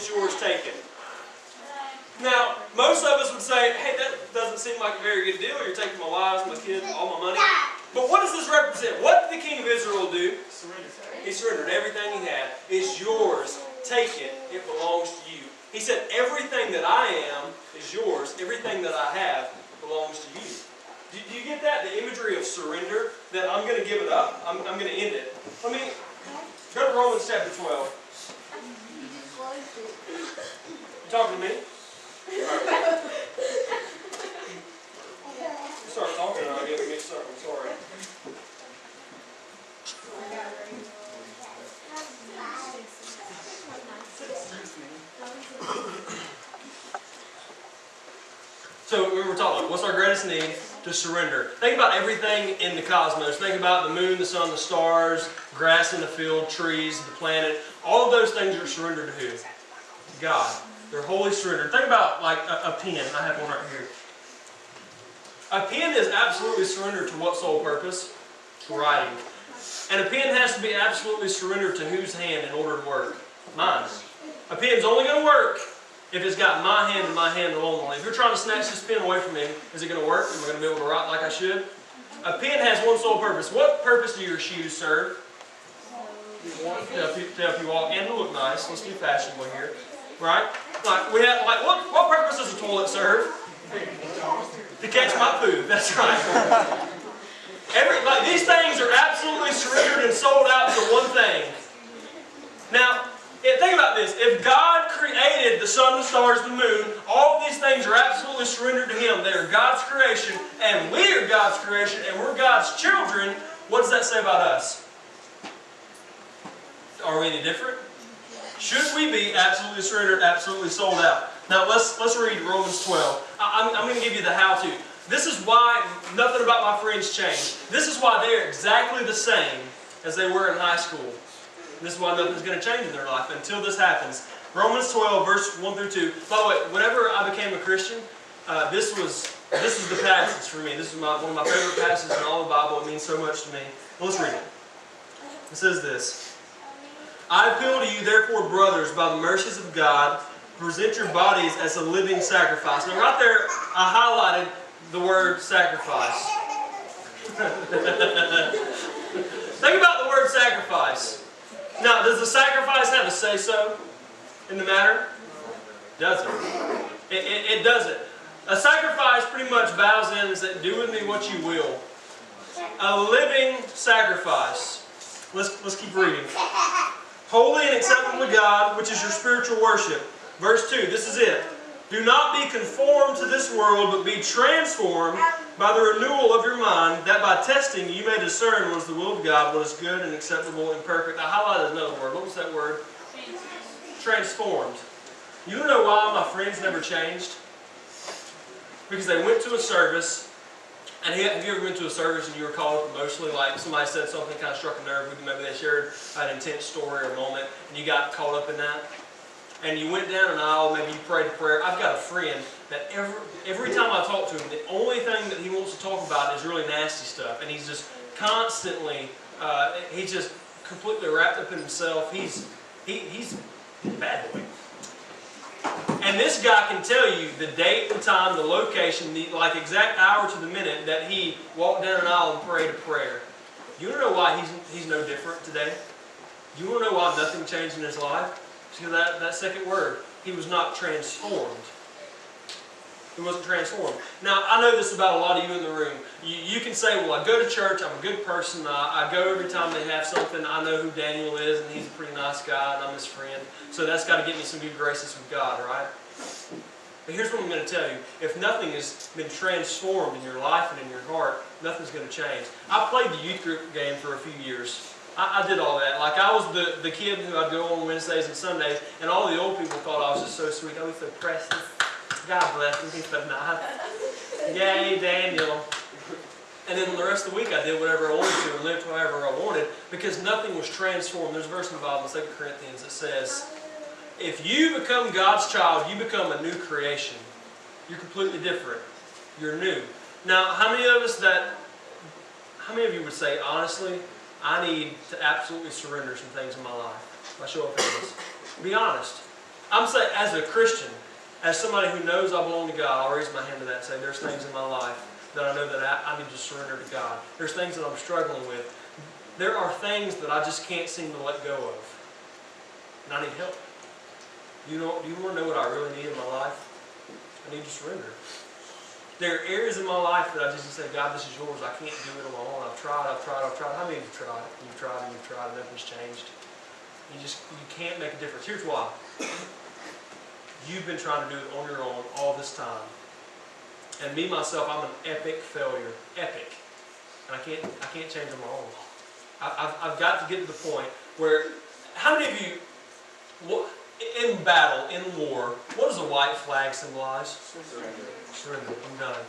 it's yours, take it. Now, most of us would say, hey, that doesn't seem like a very good deal. You're taking my wives, my kids, all my money. But what does this represent? What did the king of Israel do? He surrendered everything he had. It's yours. Take it. It belongs to you. He said, everything that I am is yours. Everything that I have belongs to you. Do you get that? The imagery of surrender, that I'm going to give it up. I'm going to end it. Let me go to Romans chapter 12. You talking to me? Right. You start talking and I'll get mixed up. I'm sorry. So we were talking, what's our greatest need? To surrender. Think about everything in the cosmos. Think about the moon, the sun, the stars, grass in the field, trees, the planet. All of those things are surrendered to who? God. They're wholly surrendered. Think about like a pen. I have one right here. A pen is absolutely surrendered to what sole purpose? To writing. And a pen has to be absolutely surrendered to whose hand in order to work? Mine. A pen's only going to work if it's got my hand and my hand alone. If you're trying to snatch this pen away from me, is it going to work? Am I going to be able to write like I should? A pen has one sole purpose. What purpose do your shoes serve? To help you walk and to look nice. Let's be fashionable here. Right? Like we have, like what purpose does a toilet serve? To catch my food. That's right. These things are absolutely surrendered and sold out to one thing. Now, think about this. If God created the sun, the stars, the moon, all of these things are absolutely surrendered to Him. They are God's creation, and we are God's creation, and we're God's children. What does that say about us? Are we any different? Should we be absolutely surrendered, absolutely sold out? Now let's read Romans 12. I'm going to give you the how-to. This is why nothing about my friends changed. This is why they're exactly the same as they were in high school. This is why nothing's going to change in their life until this happens. Romans 12, verse 1 through 2. By the way, whenever I became a Christian, this was the passage for me. This is one of my favorite passages in all the Bible. It means so much to me. Well, let's read it. It says this. I appeal to you, therefore, brothers, by the mercies of God, present your bodies as a living sacrifice. Now, right there, I highlighted the word sacrifice. Think about the word sacrifice. Now, does the sacrifice have a say-so in the matter? Doesn't. It doesn't. A sacrifice pretty much bows in and says, do with me what you will. A living sacrifice. Let's keep reading. Holy and acceptable to God, which is your spiritual worship. Verse 2, this is it. Do not be conformed to this world, but be transformed by the renewal of your mind, that by testing you may discern what is the will of God, what is good and acceptable and perfect. I highlighted another word. What was that word? Transformed. You don't know why my friends never changed? Because they went to a service. And have you ever been to a service and you were called up emotionally, like somebody said something kind of struck a nerve with you, maybe they shared an intense story or moment, and you got caught up in that? And you went down an aisle, maybe you prayed a prayer. I've got a friend that every time I talk to him, the only thing that he wants to talk about is really nasty stuff. And he's just constantly, he's just completely wrapped up in himself. He's a bad boy. And this guy can tell you the date, the time, the location, the exact hour to the minute that he walked down an aisle and prayed a prayer. You want to know why he's no different today? You want to know why nothing changed in his life? It's because that second word, he was not transformed. He wasn't transformed. Now, I know this about a lot of you in the room. You can say, well, I go to church, I'm a good person, I go every time they have something, I know who Daniel is, and he's a pretty nice guy, and I'm his friend. So that's got to get me some good graces with God, right? But here's what I'm going to tell you. If nothing has been transformed in your life and in your heart, nothing's going to change. I played the youth group game for a few years. I did all that. Like, I was the kid who I'd go on Wednesdays and Sundays, and all the old people thought I was just so sweet. I was so precious. God bless him, he's so nice. Yay, Daniel. And then the rest of the week I did whatever I wanted to and lived however I wanted because nothing was transformed. There's a verse in the Bible in 2 Corinthians that says, if you become God's child, you become a new creation. You're completely different. You're new. Now, how many of you would say, honestly, I need to absolutely surrender some things in my life? By show of hands. Be honest. I'm saying, as a Christian, as somebody who knows I belong to God, I'll raise my hand to that and say, there's things in my life that I know that I need to surrender to God. There's things that I'm struggling with. There are things that I just can't seem to let go of. And I need help. Do you want to know what I really need in my life? I need to surrender. There are areas in my life that I just say, God, this is yours. I can't do it alone. I've tried. How many of you have tried? You've tried and nothing's changed. You can't make a difference. Here's why. You've been trying to do it on your own all this time. And me, myself, I'm an epic failure. Epic. And I can't change on my own. I've got to get to the point where, how many of you, in battle, in war, what does a white flag symbolize? Surrender. I'm done.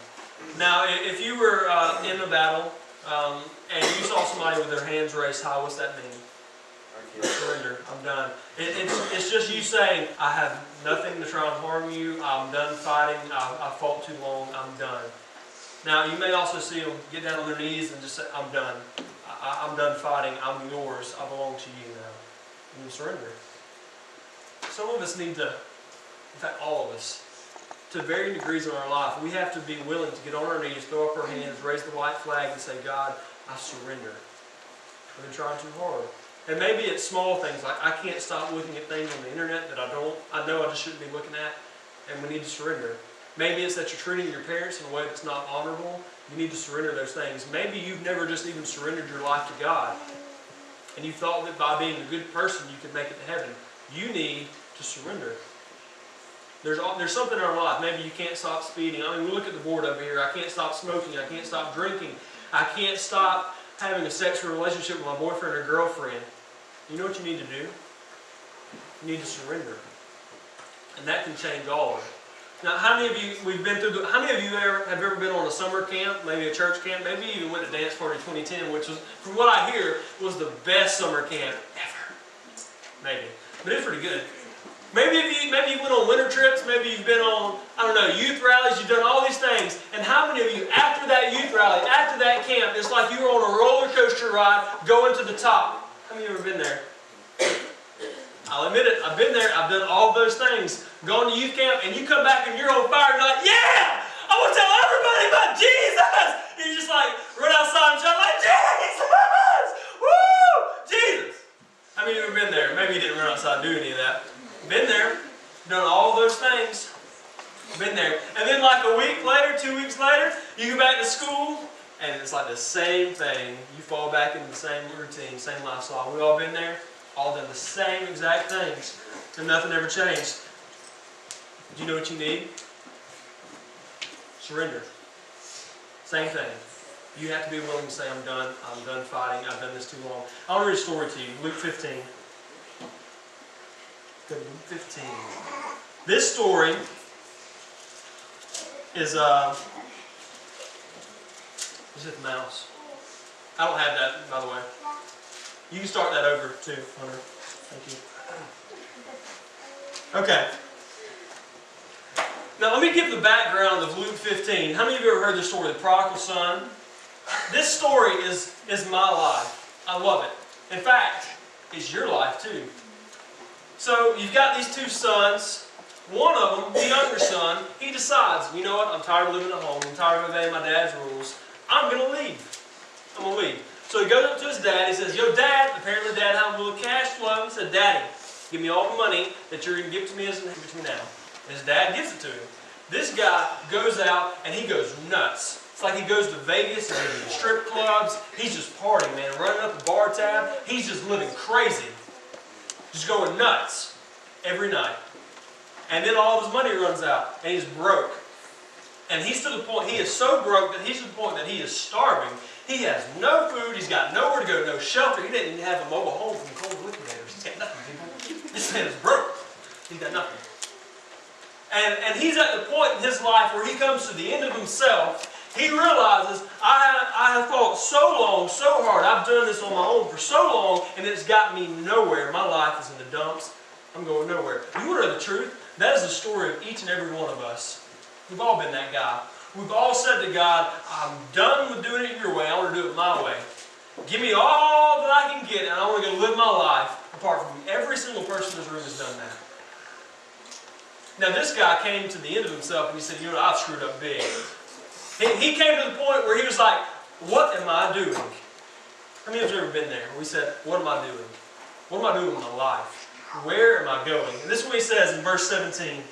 Now, if you were in a battle and you saw somebody with their hands raised high, what's that mean? Surrender. I'm done. It's just you saying, I have nothing to try and harm you. I'm done fighting. I fought too long. I'm done. Now, you may also see them get down on their knees and just say, I'm done. I'm done fighting. I'm yours. I belong to you now. And you surrender. Some of us need to, in fact, all of us, to varying degrees in our life, we have to be willing to get on our knees, throw up our hands, raise the white flag, and say, God, I surrender. I've been trying too hard. And maybe it's small things like I can't stop looking at things on the internet that I know I just shouldn't be looking at, and we need to surrender. Maybe it's that you're treating your parents in a way that's not honorable. You need to surrender those things. Maybe you've never just even surrendered your life to God, and you thought that by being a good person you could make it to heaven. You need to surrender. There's something in our life. Maybe you can't stop speeding. I mean, we look at the board over here. I can't stop smoking. I can't stop drinking. I can't stop having a sexual relationship with my boyfriend or girlfriend. You know what you need to do? You need to surrender. And that can change all of it. Now, how many of you, how many of you have ever been on a summer camp, maybe a church camp? Maybe you even went to Dance Party 2010, which was, from what I hear, was the best summer camp ever. Maybe. But it's pretty good. Maybe you went on winter trips, maybe you've been on, I don't know, youth rallies, you've done all these things. And how many of you, after that youth rally, after that camp, it's like you were on a roller coaster ride going to the top. How many of you have ever been there? I'll admit it, I've been there, I've done all those things. Gone to youth camp, and you come back and you're on fire, and you're like, yeah! I want to tell everybody about Jesus! And you just like, run outside and shout like, Jesus! Woo! Jesus! How many of you have been there? Maybe you didn't run outside and do any of that. Been there, done all those things, been there. And then like a week later, 2 weeks later, you go back to school, and it's like the same thing. You fall back into the same routine, same lifestyle. We've all been there, all done the same exact things, and nothing ever changed. Do you know what you need? Surrender. Same thing. You have to be willing to say, I'm done fighting, I've done this too long. I want to read a story to you, Luke 15. Luke 15. This story is it the mouse? I don't have that, by the way. You can start that over too, Hunter. Thank you. Okay. Now let me give the background of Luke 15. How many of you have ever heard this story, the prodigal son? This story is my life. I love it. In fact, it's your life too. So you've got these two sons. One of them, the younger son, he decides, you know what, I'm tired of living at home. I'm tired of obeying my dad's rules. I'm going to leave. I'm going to leave. So he goes up to his dad. He says, yo, Dad. Apparently Dad had a little cash flow. He said, Daddy, give me all the money that you're going to give to me as an inheritance now. And his dad gives it to him. This guy goes out and he goes nuts. It's like he goes to Vegas and goes to strip clubs. He's just partying, man, running up the bar tab. He's just living crazy. Just going nuts every night. And then all of his money runs out and he's broke. And he's to the point, he is so broke that he's to the point that he is starving. He has no food, he's got nowhere to go, no shelter. He didn't even have a mobile home from Cold Liquidators. He's got nothing, people. This man is broke. He's got nothing. And he's at the point in his life where he comes to the end of himself. He realizes, I have fought so long, so hard. I've done this on my own for so long, and it's got me nowhere. My life is in the dumps. I'm going nowhere. You want to know the truth? That is the story of each and every one of us. We've all been that guy. We've all said to God, I'm done with doing it your way. I want to do it my way. Give me all that I can get, and I want to go live my life apart from you. Every single person in this room has done that. Now this guy came to the end of himself and he said, you know, I've screwed up big. He came to the point where he was like, what am I doing? How many of you have ever been there? Where we said, what am I doing? What am I doing with my life? Where am I going? And this is what he says in verse 17.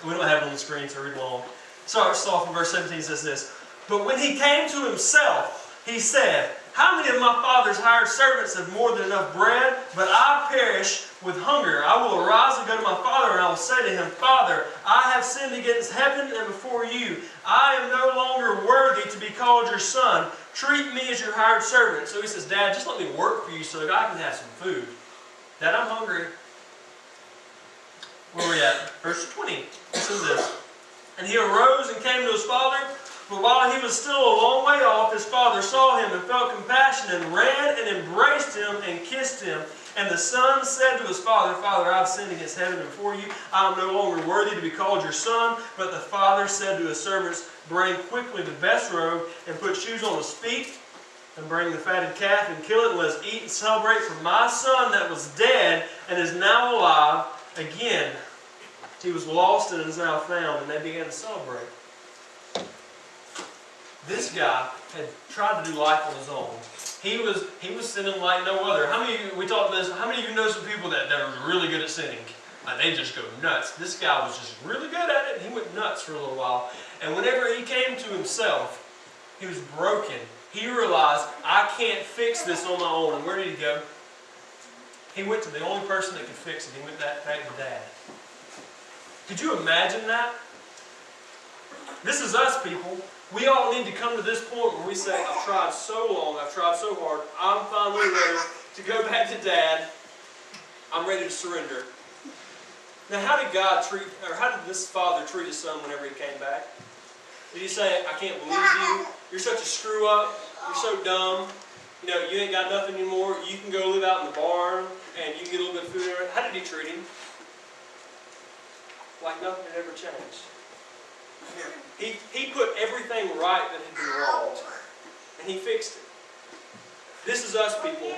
We don't have it on the screen, so read along. Starts off in verse 17, says this. But when he came to himself, he said, how many of my father's hired servants have more than enough bread, but I perish with hunger? I will arise and go to my father, and I will say to him, Father, I have sinned against heaven and before you. I am no longer worthy to be called your son. Treat me as your hired servant. So he says, Dad, just let me work for you so that I can have some food. Dad, I'm hungry. Where are we at? Verse 20. It says this. And he arose and came to his father. But while he was still a long way off, his father saw him and felt compassion and ran and embraced him and kissed him. And the son said to his father, Father, I have sinned against heaven and before you. I am no longer worthy to be called your son. But the father said to his servants, bring quickly the best robe and put shoes on his feet. And bring the fatted calf and kill it, and let us eat and celebrate. For my son that was dead and is now alive again. He was lost and is now found. And they began to celebrate. This guy had tried to do life on his own. He was sinning like no other. How many of you, we talked about this, how many of you know some people that are really good at sinning? Like they just go nuts. This guy was just really good at it, and he went nuts for a little while. And whenever he came to himself, he was broken. He realized, I can't fix this on my own. And where did he go? He went to the only person that could fix it. He went back to Dad. Could you imagine that? This is us, people. We all need to come to this point where we say, I've tried so long, I've tried so hard, I'm finally ready to go back to Dad. I'm ready to surrender. Now, how did this father treat his son whenever he came back? Did he say, I can't believe you, you're such a screw up, you're so dumb, you know, you ain't got nothing anymore, you can go live out in the barn, and you can get a little bit of food and everything? How did he treat him? Like nothing had ever changed. He put everything right that had been wrong, and he fixed it. This is us, people.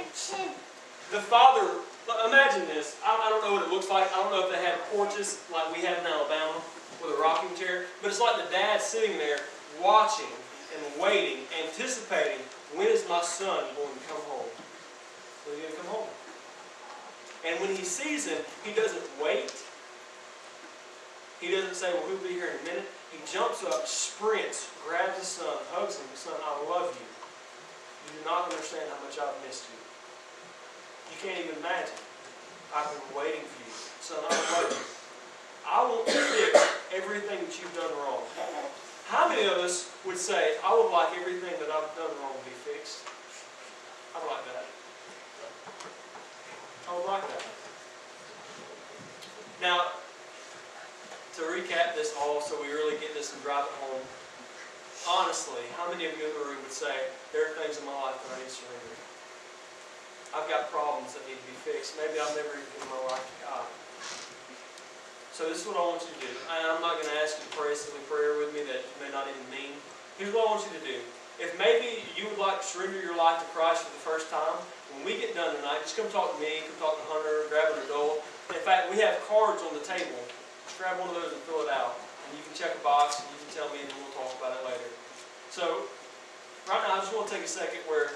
The father, imagine this. I don't know what it looks like. I don't know if they had porches like we have in Alabama with a rocking chair, but it's like the dad sitting there watching and waiting, anticipating, when is my son going to come home? When is he going to come home? And when he sees him, he doesn't wait. He doesn't say, well, he'll be here in a minute. He jumps up, sprints, grabs his son, hugs him. Son, I love you. You do not understand how much I've missed you. You can't even imagine. I've been waiting for you. Son, I love you. I want to fix everything that you've done wrong. How many of us would say, I would like everything that I've done wrong to be fixed? I would like that. I would like that. Now, to recap this all so we really get this and drive it home, honestly, how many of you in the room would say, there are things in my life that I need to surrender? I've got problems that need to be fixed. Maybe I've never even given my life to God. So this is what I want you to do. I'm not going to ask you to pray a silly prayer with me that you may not even mean. Here's what I want you to do. If maybe you would like to surrender your life to Christ for the first time, when we get done tonight, just come talk to me, come talk to Hunter, grab an adult. In fact, we have cards on the table. Grab one of those and fill it out. And you can check a box and you can tell me and we'll talk about it later. So, right now I just want to take a second where,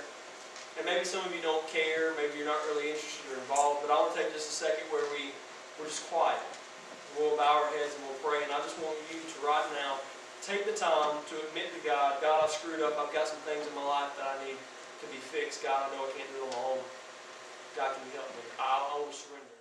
and maybe some of you don't care, maybe you're not really interested or involved, but I want to take just a second where we're just quiet. We'll bow our heads and we'll pray. And I just want you to right now take the time to admit to God, God, I've screwed up. I've got some things in my life that I need to be fixed. God, I know I can't do it on my own. God, can you help me? I will surrender.